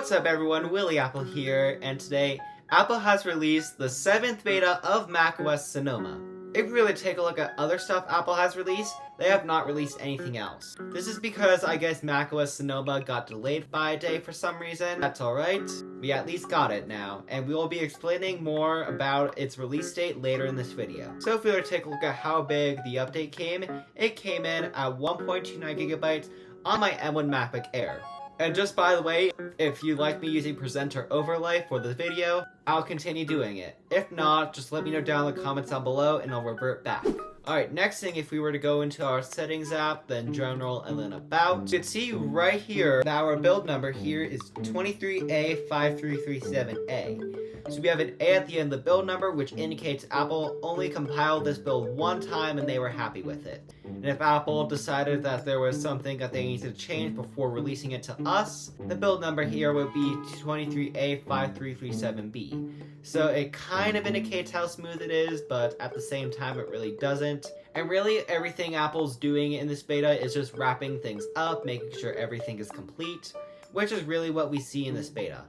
What's up everyone, WilliApple here, and today Apple has released the 7th beta of macOS Sonoma. If we really take a look at other stuff Apple has released, they have not released anything else. This is because I guess macOS Sonoma got delayed by a day for some reason. That's alright, we at least got it now, and we will be explaining more about its release date later in this video. So if we were to take a look at how big the update came, it came in at 1.29 gigabytes on my M1 MacBook Air. And just by the way, if you like me using presenter overlay for the video, I'll continue doing it. If not, just let me know down in the comments down below and I'll revert back. Alright, next thing, if we were to go into our settings app, then general, and then about, you can see right here that our build number here is 23A5337A. So we have an A at the end of the build number, which indicates Apple only compiled this build one time and they were happy with it. And if Apple decided that there was something that they needed to change before releasing it to us, the build number here would be 23A5337B. So it kind of indicates how smooth it is, but at the same time it really doesn't. And really everything Apple's doing in this beta is just wrapping things up, making sure everything is complete, which is really what we see in this beta.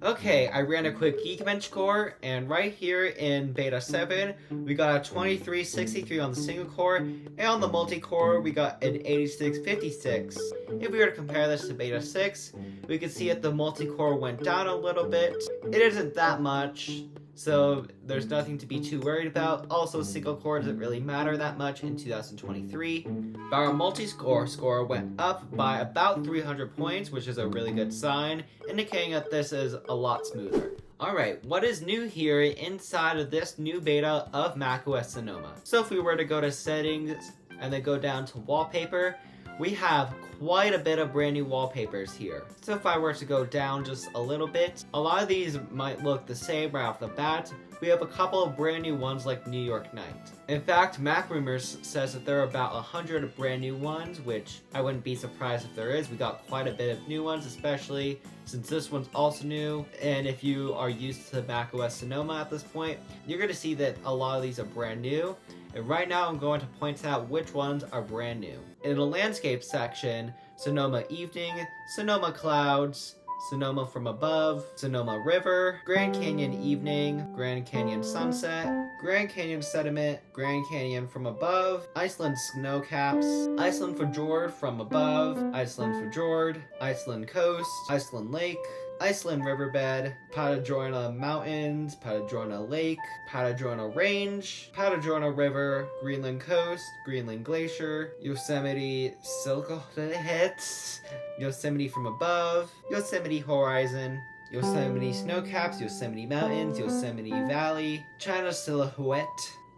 Okay, I ran a quick Geekbench score, and right here in beta 7, we got a 2363 on the single core, and on the multi-core, we got an 8656. If we were to compare this to beta 6, we can see that the multi-core went down a little bit. It isn't that much, so there's nothing to be too worried about. Also, single core doesn't really matter that much in 2023. But our multi-score score went up by about 300 points, which is a really good sign, indicating that this is a lot smoother. Alright, what is new here inside of this new beta of macOS Sonoma? So if we were to go to settings and then go down to wallpaper, we have quite a bit of brand new wallpapers here. So if I were to go down just a little bit, a lot of these might look the same right off the bat. We have a couple of brand new ones like New York Night. In fact, Mac Rumors says that there are about 100 brand new ones, which I wouldn't be surprised if there is. We got quite a bit of new ones, especially since this one's also new. And if you are used to macOS Sonoma at this point, you're going to see that a lot of these are brand new. And right now I'm going to point out which ones are brand new. In the landscape section, Sonoma Evening, Sonoma Clouds, Sonoma From Above, Sonoma River, Grand Canyon Evening, Grand Canyon Sunset, Grand Canyon Sediment, Grand Canyon From Above, Iceland Snowcaps, Iceland Fjord From Above, Iceland Fjord, Iceland Coast, Iceland Lake, Iceland Riverbed, Patadrona Mountains, Patadrona Lake, Patadrona Range, Patadrona River, Greenland Coast, Greenland Glacier, Yosemite Silhouettes, Yosemite From Above, Yosemite Horizon, Yosemite Snowcaps, Yosemite Mountains, Yosemite Valley, China Silhouette,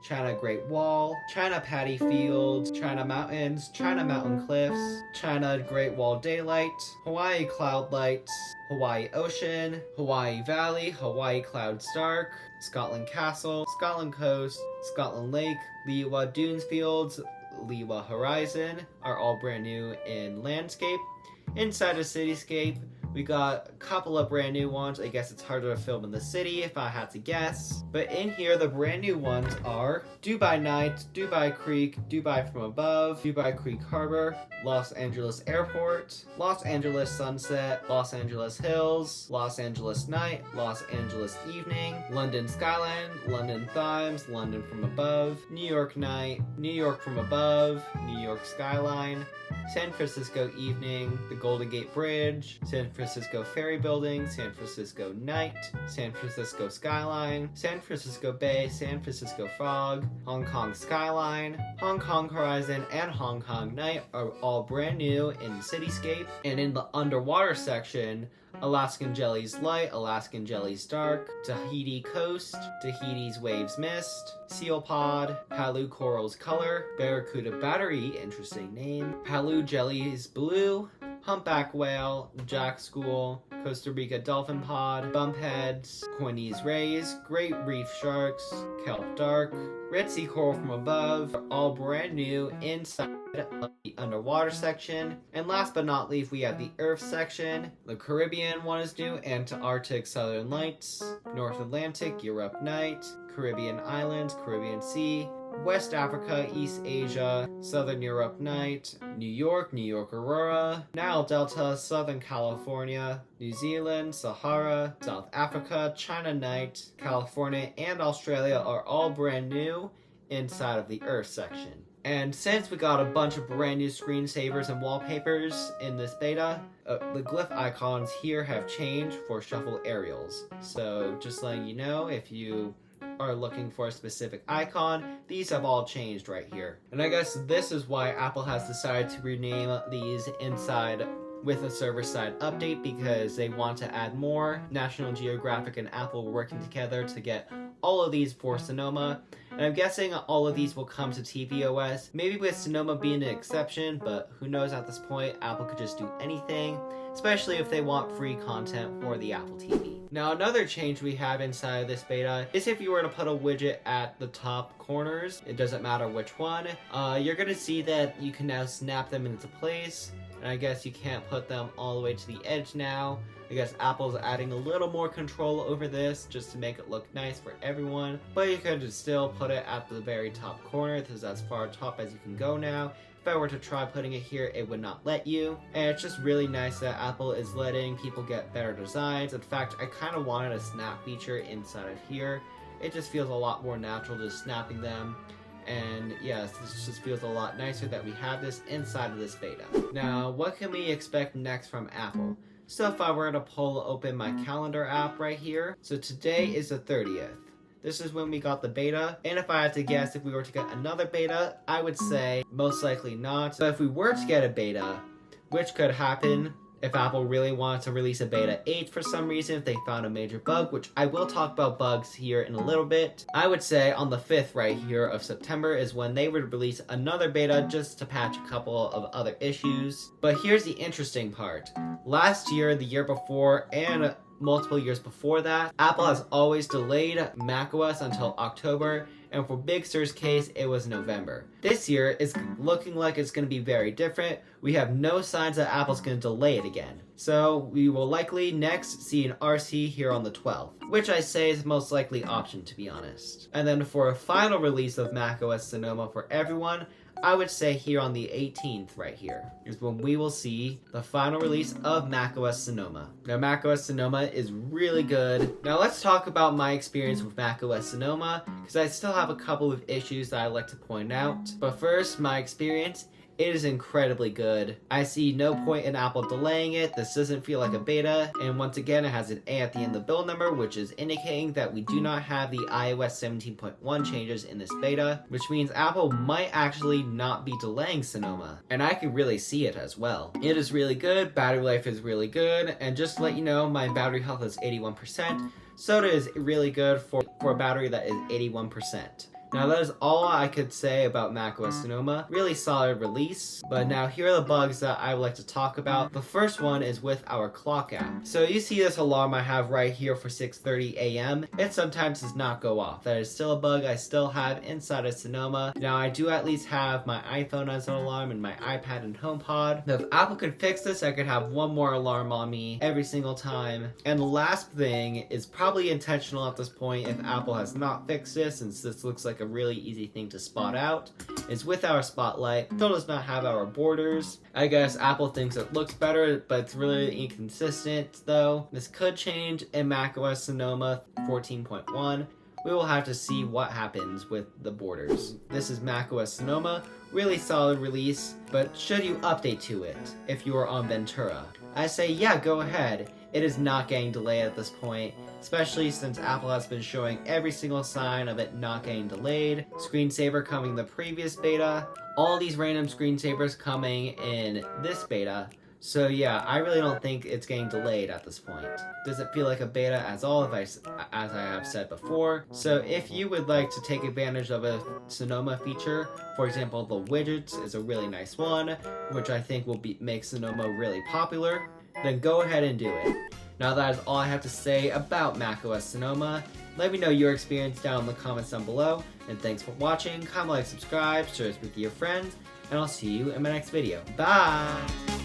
China Great Wall, China Paddy Fields, China Mountains, China Mountain Cliffs, China Great Wall Daylight, Hawaii Cloud Lights, Hawaii Ocean, Hawaii Valley, Hawaii Clouds Dark, Scotland Castle, Scotland Coast, Scotland Lake, Liwa Dunes Fields, Liwa Horizon are all brand new in landscape. Inside of Cityscape, we got a couple of brand new ones. I guess it's harder to film in the city if I had to guess. But in here, the brand new ones are Dubai Night, Dubai Creek, Dubai From Above, Dubai Creek Harbor, Los Angeles Airport, Los Angeles Sunset, Los Angeles Hills, Los Angeles Night, Los Angeles Evening, London Skyline, London Thames, London From Above, New York Night, New York From Above, New York Skyline, San Francisco Evening, the Golden Gate Bridge, San Francisco Ferry Building, San Francisco Night, San Francisco Skyline, San Francisco Bay, San Francisco Fog, Hong Kong Skyline, Hong Kong Horizon, and Hong Kong Night are all brand new in Cityscape. And in the underwater section, Alaskan Jellies Light, Alaskan Jellies Dark, Tahiti Coast, Tahiti's Waves Mist, Seal Pod, Palu Corals Color, Barracuda Battery, interesting name, Palu Jellies Blue, Humpback Whale, Jack School, Costa Rica Dolphin Pod, Bumpheads, Coinese Rays, Great Reef Sharks, Kelp Dark, Red Sea Coral From Above, are all brand new inside of the underwater section. And last but not least, we have the Earth section. The Caribbean one is new, Antarctic Southern Lights, North Atlantic Europe Night, Caribbean Islands, Caribbean Sea, West Africa, East Asia, Southern Europe night, New York aurora, Nile Delta, Southern California, New Zealand, Sahara, South Africa, China night, California, and Australia are all brand new inside of the Earth section. And since we got a bunch of brand new screensavers and wallpapers in this beta, the glyph icons here have changed for shuffle aerials. So just letting you know, if you are looking for a specific icon, these have all changed right here. And I guess this is why Apple has decided to rename these inside with a server-side update, because they want to add more. National Geographic and Apple working together to get all of these for Sonoma. And I'm guessing all of these will come to tvOS, maybe with Sonoma being an exception, but who knows at this point. Apple could just do anything, especially if they want free content for the Apple TV. Now, another change we have inside of this beta is if you were to put a widget at the top corners, it doesn't matter which one, you're going to see that you can now snap them into place. And I guess you can't put them all the way to the edge now. I guess Apple's adding a little more control over this just to make it look nice for everyone. But you could just still put it at the very top corner, because that's as far top as you can go now. If I were to try putting it here, it would not let you. And it's just really nice that Apple is letting people get better designs. In fact, I kind of wanted a snap feature inside of here. It just feels a lot more natural just snapping them. And yes, this just feels a lot nicer that we have this inside of this beta. Now, what can we expect next from Apple? So if I were to pull open my calendar app right here, so today is the 30th. This is when we got the beta, and if I had to guess if we were to get another beta, I would say most likely not. But if we were to get a beta, which could happen if Apple really wanted to release a beta 8 for some reason, if they found a major bug, which I will talk about bugs here in a little bit, I would say on the 5th right here of September is when they would release another beta just to patch a couple of other issues. But here's the interesting part. Last year, the year before, and multiple years before that, Apple has always delayed macOS until October, and for Big Sur's case, it was November. This year, it's looking like it's going to be very different. We have no signs that Apple's going to delay it again. So we will likely next see an RC here on the 12th, which I say is the most likely option, to be honest. And then for a final release of macOS Sonoma for everyone, I would say here on the 18th right here is when we will see the final release of macOS Sonoma. Now, macOS Sonoma is really good. Now let's talk about my experience with macOS Sonoma, because I still have a couple of issues that I'd like to point out. But first, my experience. It is incredibly good. I see no point in Apple delaying it. This doesn't feel like a beta. And once again, it has an A at the end of the build number, which is indicating that we do not have the iOS 17.1 changes in this beta, which means Apple might actually not be delaying Sonoma. And I can really see it as well. It is really good. Battery life is really good. And just to let you know, my battery health is 81%. Soda is really good for a battery that is 81%. Now that is all I could say about macOS Sonoma. Really solid release. But now here are the bugs that I would like to talk about. The first one is with our clock app. So you see this alarm I have right here for 6:30 a.m. It sometimes does not go off. That is still a bug I still have inside of Sonoma. Now I do at least have my iPhone as an alarm and my iPad and HomePod. Now if Apple could fix this, I could have one more alarm on me every single time. And the last thing is probably intentional at this point if Apple has not fixed this, since this looks like a really easy thing to spot out, is with our spotlight. Still does not have our borders. I guess Apple thinks it looks better, but it's really inconsistent though. This could change in macOS Sonoma 14.1. We will have to see what happens with the borders. This is macOS Sonoma, really solid release, but should you update to it if you are on Ventura? I say yeah, go ahead. It is not getting delayed at this point, especially since Apple has been showing every single sign of it not getting delayed. Screensaver coming in the previous beta, all these random screensavers coming in this beta. So yeah, I really don't think it's getting delayed at this point. Does it feel like a beta as I have said before? So if you would like to take advantage of a Sonoma feature, for example, the widgets is a really nice one, which I think will make Sonoma really popular, then go ahead and do it. Now that is all I have to say about macOS Sonoma. Let me know your experience down in the comments down below, and thanks for watching. Comment, like, subscribe, share this with your friends, and I'll see you in my next video. Bye!